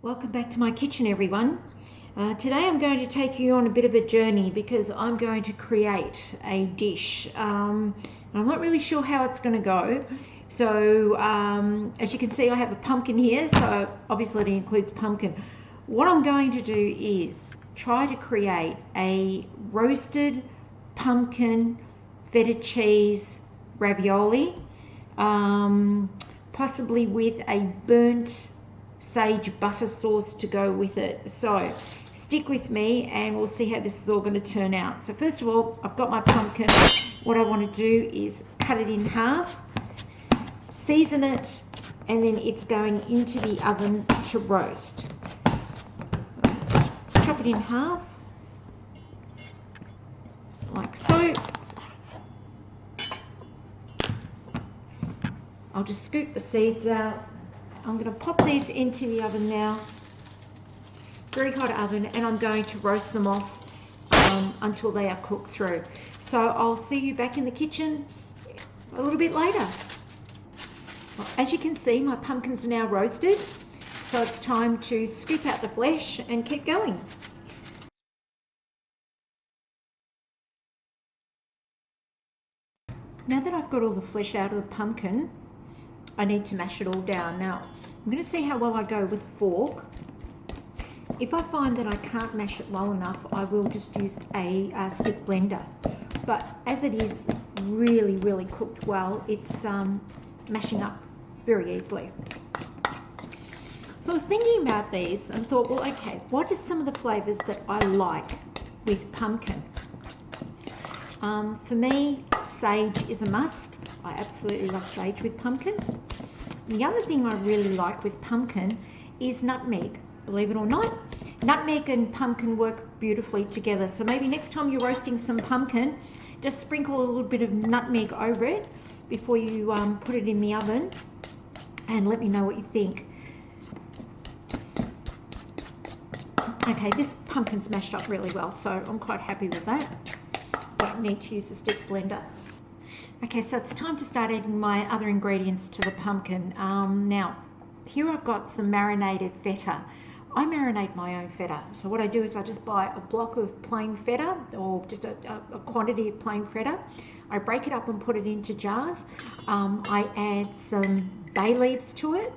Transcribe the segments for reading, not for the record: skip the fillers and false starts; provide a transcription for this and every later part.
Welcome back to my kitchen, everyone. Today I'm going to take you on a bit of a journey because I'm going to create a dish. I'm not really sure how it's going to go. So as you can see, I have a pumpkin here, so obviously it includes pumpkin. What I'm going to do is try to create a roasted pumpkin feta cheese ravioli, possibly with a burnt sage butter sauce to go with it. So stick with me and we'll see how this is all going to turn out. So first of all, I've got my pumpkin. What I want to do is cut it in half, season it, and then it's going into the oven to roast. Chop it in half like so. I'll just scoop the seeds out. I'm going to pop these into the oven now, very hot oven, and I'm going to roast them off until they are cooked through. So I'll see you back in the kitchen a little bit later. Well, as you can see, my pumpkins are now roasted, so it's time to scoop out the flesh and keep going. Now that I've got all the flesh out of the pumpkin, I need to mash it all down. Now, I'm going to see how well I go with a fork. If I find that I can't mash it well enough, I will just use a stick blender. But as it is really cooked well, it's mashing up very easily. So I was thinking about these and thought, well, okay, what are some of the flavours that I like with pumpkin? For me, sage is a must. I absolutely love sage with pumpkin. The other thing I really like with pumpkin is nutmeg. Believe it or not, nutmeg and pumpkin work beautifully together. So maybe next time you're roasting some pumpkin, just sprinkle a little bit of nutmeg over it before you put it in the oven, and let me know what you think. Okay, this pumpkin's mashed up really well, so I'm quite happy with that. Don't need to use the stick blender. Okay, so it's time to start adding my other ingredients to the pumpkin. Now, here I've got some marinated feta. I marinate my own feta. So what I do is I just buy a block of plain feta, or just a quantity of plain feta. I break it up and put it into jars. I add some bay leaves to it.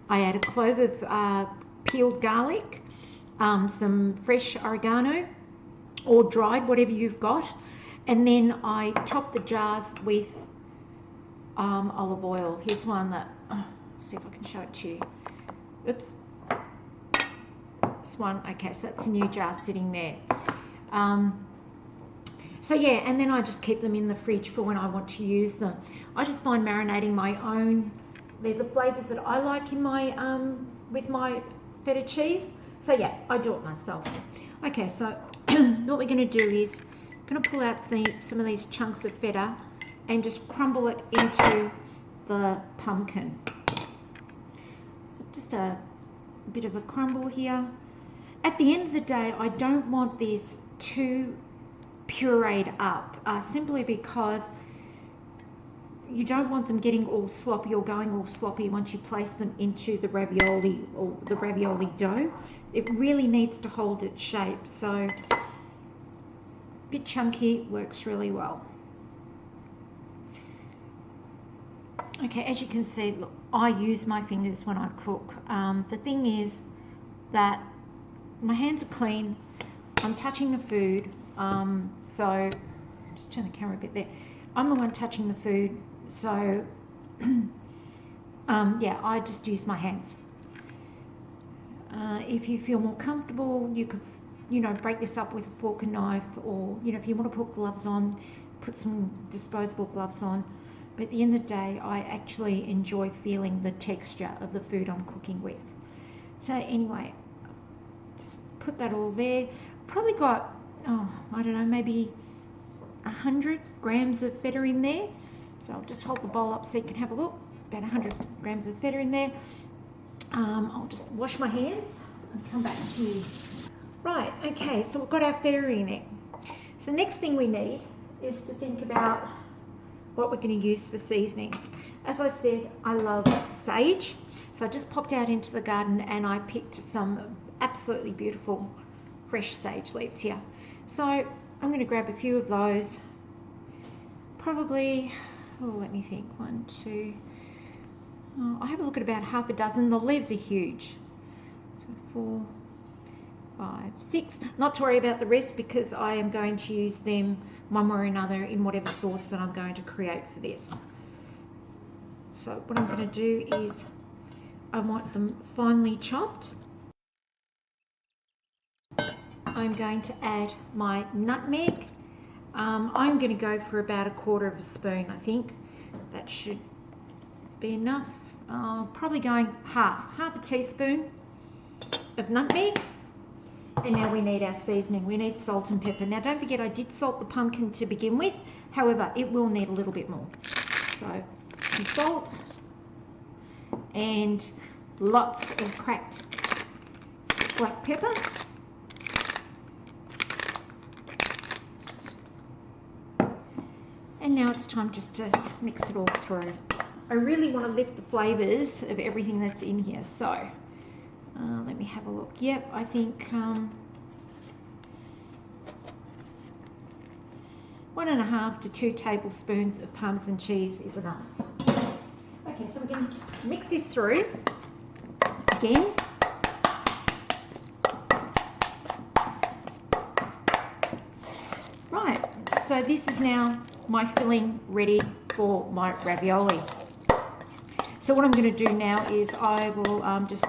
I add a clove of peeled garlic, some fresh oregano, or dried, whatever you've got. And then I top the jars with olive oil. Here's one that, see if I can show it to you. Oops. This one, okay, so that's a new jar sitting there. So yeah, and then I just keep them in the fridge for when I want to use them. I just find marinating my own, they're the flavours that I like in my, with my feta cheese. So yeah, I do it myself. Okay, so what we're going to do is, going to pull out some of these chunks of feta and just crumble it into the pumpkin. Just a bit of a crumble here. At the end of the day, I don't want this too pureed up, simply because you don't want them getting all sloppy or going all sloppy once you place them into the ravioli or the ravioli dough. It really needs to hold its shape, so bit chunky works really well. Okay, as you can see, look, I use my fingers when I cook. The thing is that my hands are clean, I'm touching the food, so just turn the camera a bit there. I'm the one touching the food, so yeah, I just use my hands. If you feel more comfortable, you could, you know, break this up with a fork and knife, or, you know, if you want to put gloves on, put some disposable gloves on. But at the end of the day, I actually enjoy feeling the texture of the food I'm cooking with. So anyway, just put that all there. Probably got, I don't know, maybe 100 grams of feta in there. So I'll just hold the bowl up so you can have a look. About 100 grams of feta in there. I'll just wash my hands and come back to you. Right, okay, so we've got our feta in there. So next thing we need is to think about what we're going to use for seasoning. As I said, I love sage. So I just popped out into the garden and I picked some absolutely beautiful fresh sage leaves here. So I'm going to grab a few of those, probably, oh, let me think, 1, 2, I have a look at about half a dozen. The leaves are huge. So 4, 5, 6. Not to worry about the rest because I am going to use them one way or another in whatever sauce that I'm going to create for this. So what I'm going to do is I want them finely chopped. I'm going to add my nutmeg. I'm going to go for about 1/4 spoon, I think. That should be enough. Probably going half a teaspoon of nutmeg. And now we need our seasoning. We need salt and pepper. Now don't forget I did salt the pumpkin to begin with. However, it will need a little bit more. So some salt and lots of cracked black pepper. And now it's time just to mix it all through. I really want to lift the flavours of everything that's in here. So let me have a look. Yep, I think 1.5 to 2 tablespoons of Parmesan cheese is enough. Okay, so we're going to just mix this through again. Right, so this is now my filling ready for my ravioli. So what I'm going to do now is I will just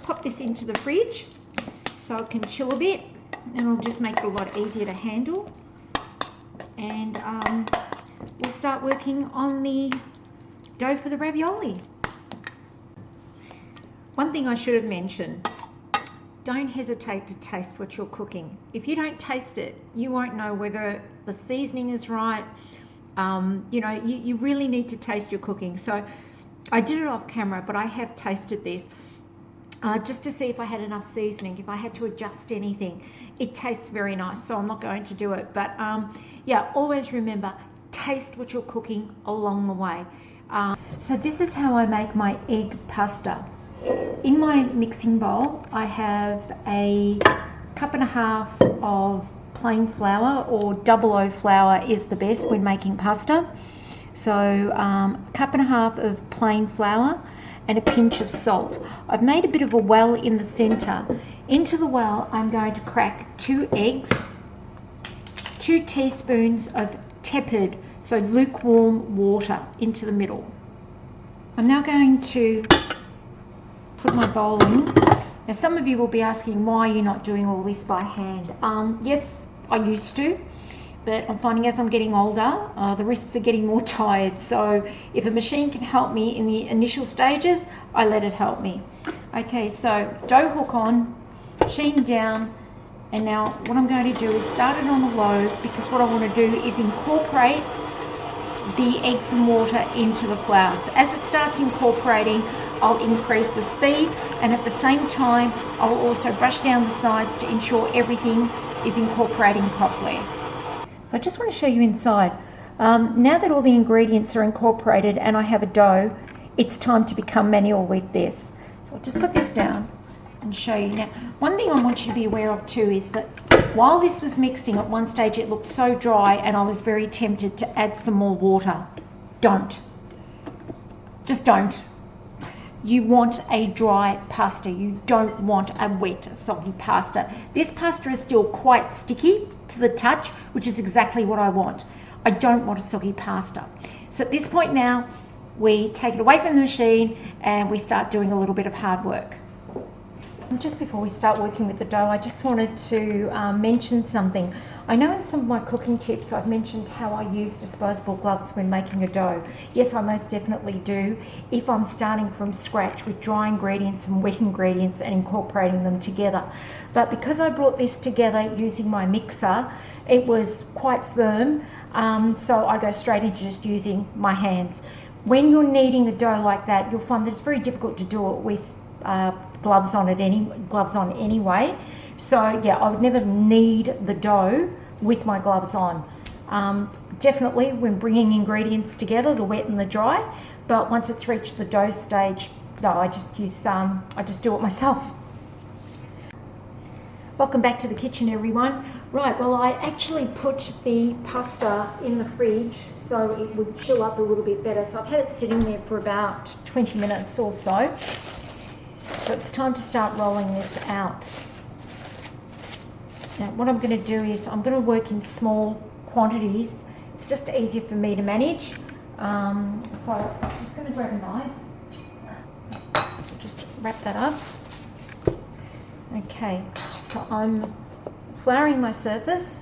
pop this into the fridge so it can chill a bit, and it'll just make it a lot easier to handle. And we'll start working on the dough for the ravioli. One thing I should have mentioned, don't hesitate to taste what you're cooking. If you don't taste it, you won't know whether the seasoning is right. You know, you really need to taste your cooking. So I did it off camera, but I have tasted this just to see if I had enough seasoning, if I had to adjust anything. It tastes very nice, so I'm not going to do it. But yeah, always remember, taste what you're cooking along the way. So this is how I make my egg pasta. In my mixing bowl, I have a 1.5 cups of plain flour, or 00 flour is the best when making pasta. So 1.5 cups of plain flour and a pinch of salt. I've made a bit of a well in the center. Into the well, I'm going to crack 2 eggs, 2 teaspoons of tepid, so lukewarm water into the middle. I'm now going to put my bowl in. Now some of you will be asking why you're not doing all this by hand. Yes, I used to, but I'm finding as I'm getting older, the wrists are getting more tired. So if a machine can help me in the initial stages, I let it help me. Okay, so dough hook on, sheen down, and now what I'm going to do is start it on the low, because what I want to do is incorporate the eggs and water into the flour. So as it starts incorporating, I'll increase the speed, and at the same time I'll also brush down the sides to ensure everything is incorporating properly. So I just want to show you inside. Now that all the ingredients are incorporated and I have a dough, it's time to become manual with this. So I'll just put this down and show you. Now, one thing I want you to be aware of too is that while this was mixing, at one stage it looked so dry and I was very tempted to add some more water. Don't. Just don't. You want a dry pasta. You don't want a wet, soggy pasta. This pasta is still quite sticky to the touch, which is exactly what I want. I don't want a soggy pasta. So at this point now, we take it away from the machine and we start doing a little bit of hard work. Just before we start working with the dough, I just wanted to mention something. I know in some of my cooking tips I've mentioned how I use disposable gloves when making a dough. Yes, I most definitely do if I'm starting from scratch with dry ingredients and wet ingredients and incorporating them together. But because I brought this together using my mixer, it was quite firm, so I go straight into just using my hands. When you're kneading a dough like that, you'll find that it's very difficult to do it with gloves on anyway. So yeah, I would never knead the dough with my gloves on. Definitely when bringing ingredients together, the wet and the dry, but once it's reached the dough stage, No, I just do it myself. Welcome back to the kitchen, everyone. Right, well, I actually put the pasta in the fridge so it would chill up a little bit better. So I've had it sitting there for about 20 minutes or so. So it's time to start rolling this out. Now, what I'm going to do is I'm going to work in small quantities. It's just easier for me to manage. So I'm just going to grab a knife. So just wrap that up. Okay, so I'm flouring my surface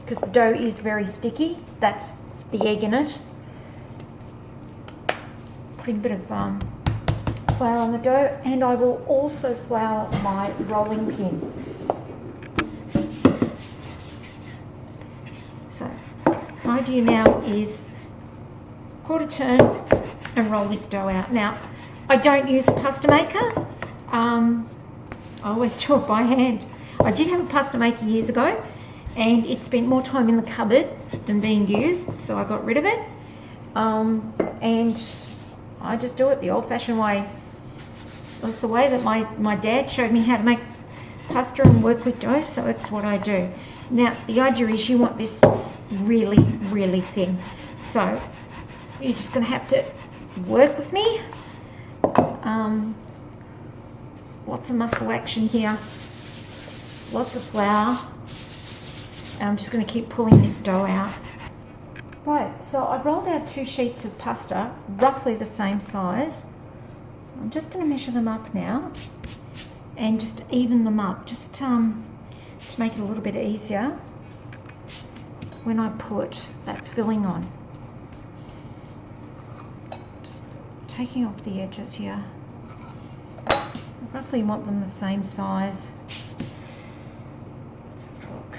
because the dough is very sticky. That's the egg in it. Putting a bit of flour on the dough, and I will also flour my rolling pin. So my idea now is quarter turn and roll this dough out. Now, I don't use a pasta maker. I always do it by hand. I did have a pasta maker years ago, and it spent more time in the cupboard than being used, so I got rid of it. And I just do it the old-fashioned way. That's the way that my dad showed me how to make pasta and work with dough, so it's what I do. Now, the idea is you want this really, really thin. So you're just going to have to work with me. Lots of muscle action here, lots of flour, and I'm just going to keep pulling this dough out. Right, so I've rolled out 2 sheets of pasta, roughly the same size. I'm just going to measure them up now and just even them up, just to make it a little bit easier when I put that filling on. Just taking off the edges here. I roughly want them the same size. Let's have a look.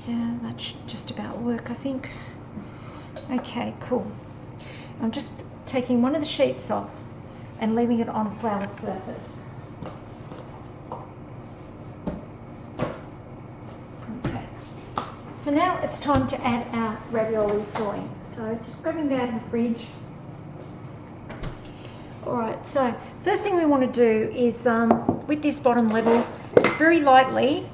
Yeah, that should just about work, I think. Okay, cool. I'm just taking one of the sheets off and leaving it on a floured surface. Okay. So now it's time to add our ravioli filling. So just grabbing that out of the fridge. Alright, so first thing we want to do is, with this bottom level, very lightly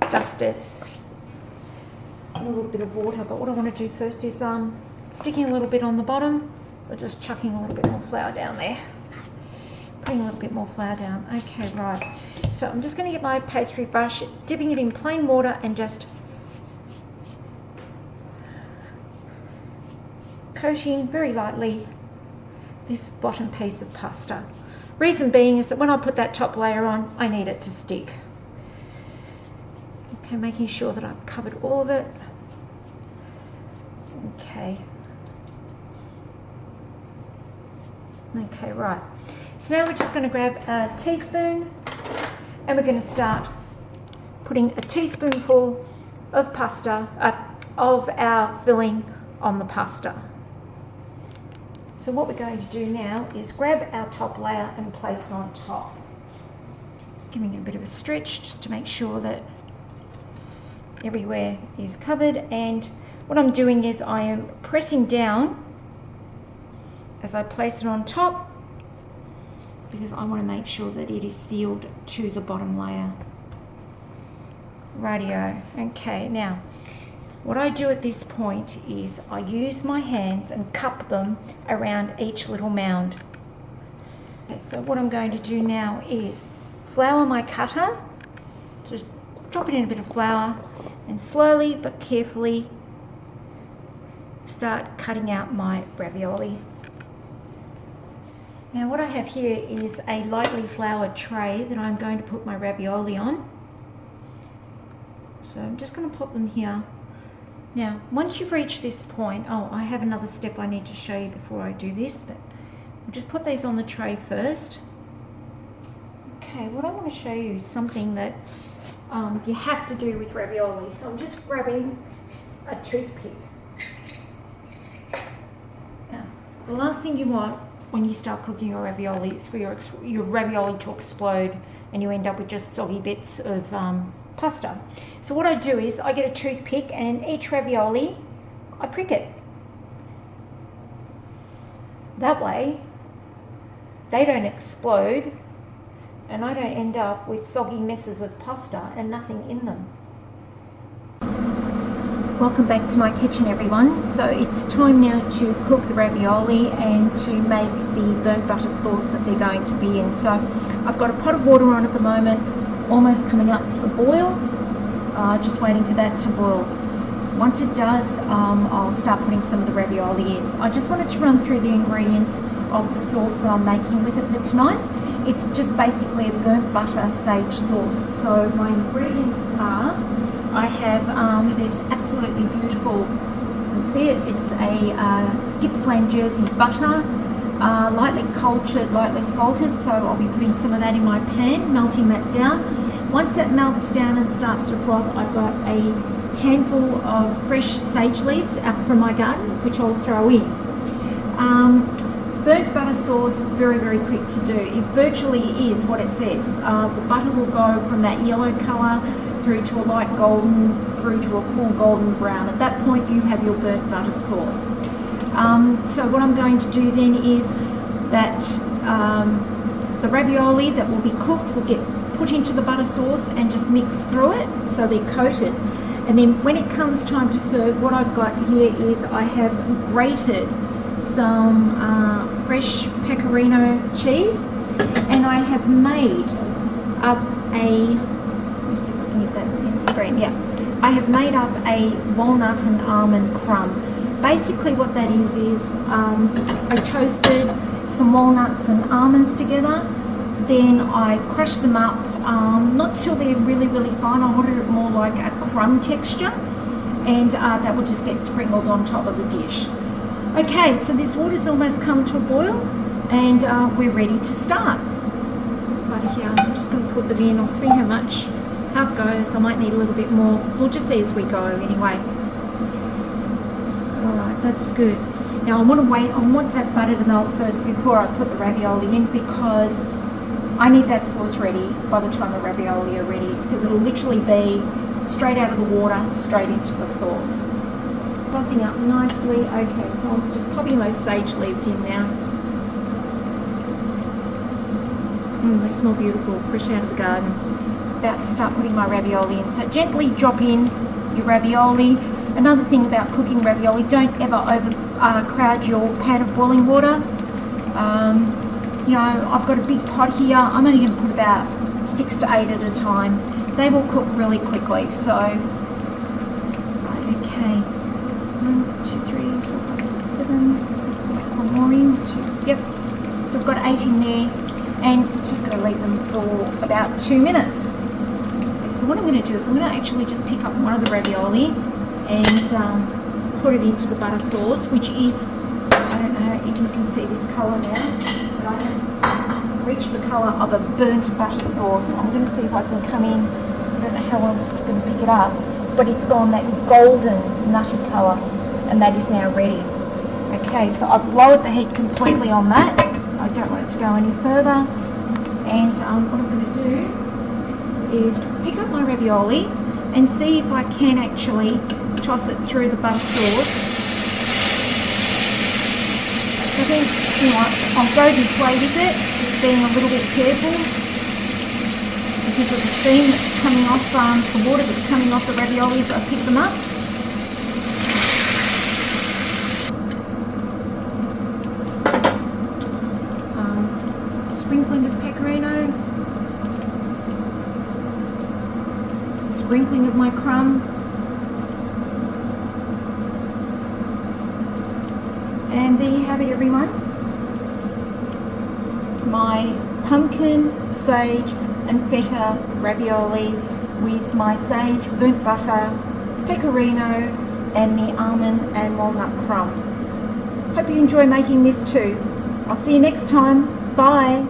dust it in a little bit of water. But what I want to do first is sticking a little bit on the bottom, or just chucking a little bit more flour down there. Putting a little bit more flour down. Okay, right. So I'm just going to get my pastry brush, dipping it in plain water and just coating very lightly this bottom piece of pasta. Reason being is that when I put that top layer on, I need it to stick. Okay, making sure that I've covered all of it. Okay. Okay, right. So now we're just going to grab a teaspoon and we're going to start putting a teaspoonful of pasta, of our filling on the pasta. So what we're going to do now is grab our top layer and place it on top. Just giving it a bit of a stretch just to make sure that everywhere is covered. And what I'm doing is I am pressing down as I place it on top, because I want to make sure that it is sealed to the bottom layer. Rightio. Okay, now what I do at this point is I use my hands and cup them around each little mound. Okay, so what I'm going to do now is flour my cutter, just drop it in a bit of flour, and slowly but carefully start cutting out my ravioli. Now what I have here is a lightly floured tray that I'm going to put my ravioli on. So I'm just going to pop them here. Now, once you've reached this point, I have another step I need to show you before I do this, but I'll just put these on the tray first. Okay, what I want to show you is something that you have to do with ravioli. So I'm just grabbing a toothpick. Now, the last thing you want when you start cooking your ravioli is for your ravioli to explode and you end up with just soggy bits of pasta. So what I do is I get a toothpick, and in each ravioli I prick it. That way they don't explode and I don't end up with soggy messes of pasta and nothing in them. Welcome back to my kitchen, everyone. So it's time now to cook the ravioli and to make the burnt butter sauce that they're going to be in. So I've got a pot of water on at the moment, almost coming up to the boil, just waiting for that to boil. Once it does, I'll start putting some of the ravioli in. I just wanted to run through the ingredients of the sauce that I'm making with it for tonight. It's just basically a burnt butter sage sauce. So my ingredients are, I have this absolutely beautiful, see it, it's a Gippsland Jersey butter, lightly cultured, lightly salted, so I'll be putting some of that in my pan, melting that down. Once that melts down and starts to froth, I've got a handful of fresh sage leaves out from my garden, which I'll throw in. Burnt butter sauce, very, very quick to do. It virtually is what it says. The butter will go from that yellow colour through to a light golden, through to a full golden brown. At that point you have your burnt butter sauce. So what I'm going to do then is that the ravioli that will be cooked will get put into the butter sauce and just mix through it so they're coated. And then when it comes time to serve, what I've got here is I have grated some fresh pecorino cheese, and I have made up a, let's see if I can get that in the screen, yeah. I have made up a walnut and almond crumb. Basically what that is I toasted some walnuts and almonds together, then I crushed them up, not till they're really, really fine. I wanted it more like a crumb texture, and that will just get sprinkled on top of the dish. Okay, so this water's almost come to a boil, and we're ready to start. Butter here, I'm just going to put them in. I'll see how it goes. I might need a little bit more. We'll just see as we go anyway. Alright, that's good. Now I want that butter to melt first before I put the ravioli in, because I need that sauce ready by the time the ravioli are ready, because it'll literally be straight out of the water, straight into the sauce. Frothing up nicely. Okay, so I'm just popping those sage leaves in now. They smell beautiful, fresh out of the garden. About to start putting my ravioli in. So gently drop in your ravioli. Another thing about cooking ravioli, don't ever overcrowd your pan of boiling water. You know, I've got a big pot here. I'm only going to put about 6 to 8 at a time. They will cook really quickly. So, right, okay. 1, 2, 3, 4, 5, 6, 7. Whack one more in. 2. Yep. So we've got 8 in there, and it's just going to leave them for about 2 minutes. So what I'm going to do is I'm going to actually just pick up one of the ravioli and put it into the butter sauce, which is, I don't know if you can see this colour now, but I have reached the colour of a burnt butter sauce. I'm going to see if I can come in. I don't know how well this is going to pick it up, but it's gone that golden nutty colour, and that is now ready. Okay, so I've lowered the heat completely on that. I don't want it to go any further, and what I'm going to do is pick up my ravioli and see if I can actually toss it through the butter sauce. I think, you know, I'll go this way with it, just being a little bit careful, because of the steam that's coming off, the water that's coming off the ravioli as I pick them up. Sprinkling of pecorino, sprinkling of my crumb, and there you have it, everyone. My pumpkin, sage and feta ravioli with my sage, burnt butter, pecorino and the almond and walnut crumb. Hope you enjoy making this too. I'll see you next time. Bye.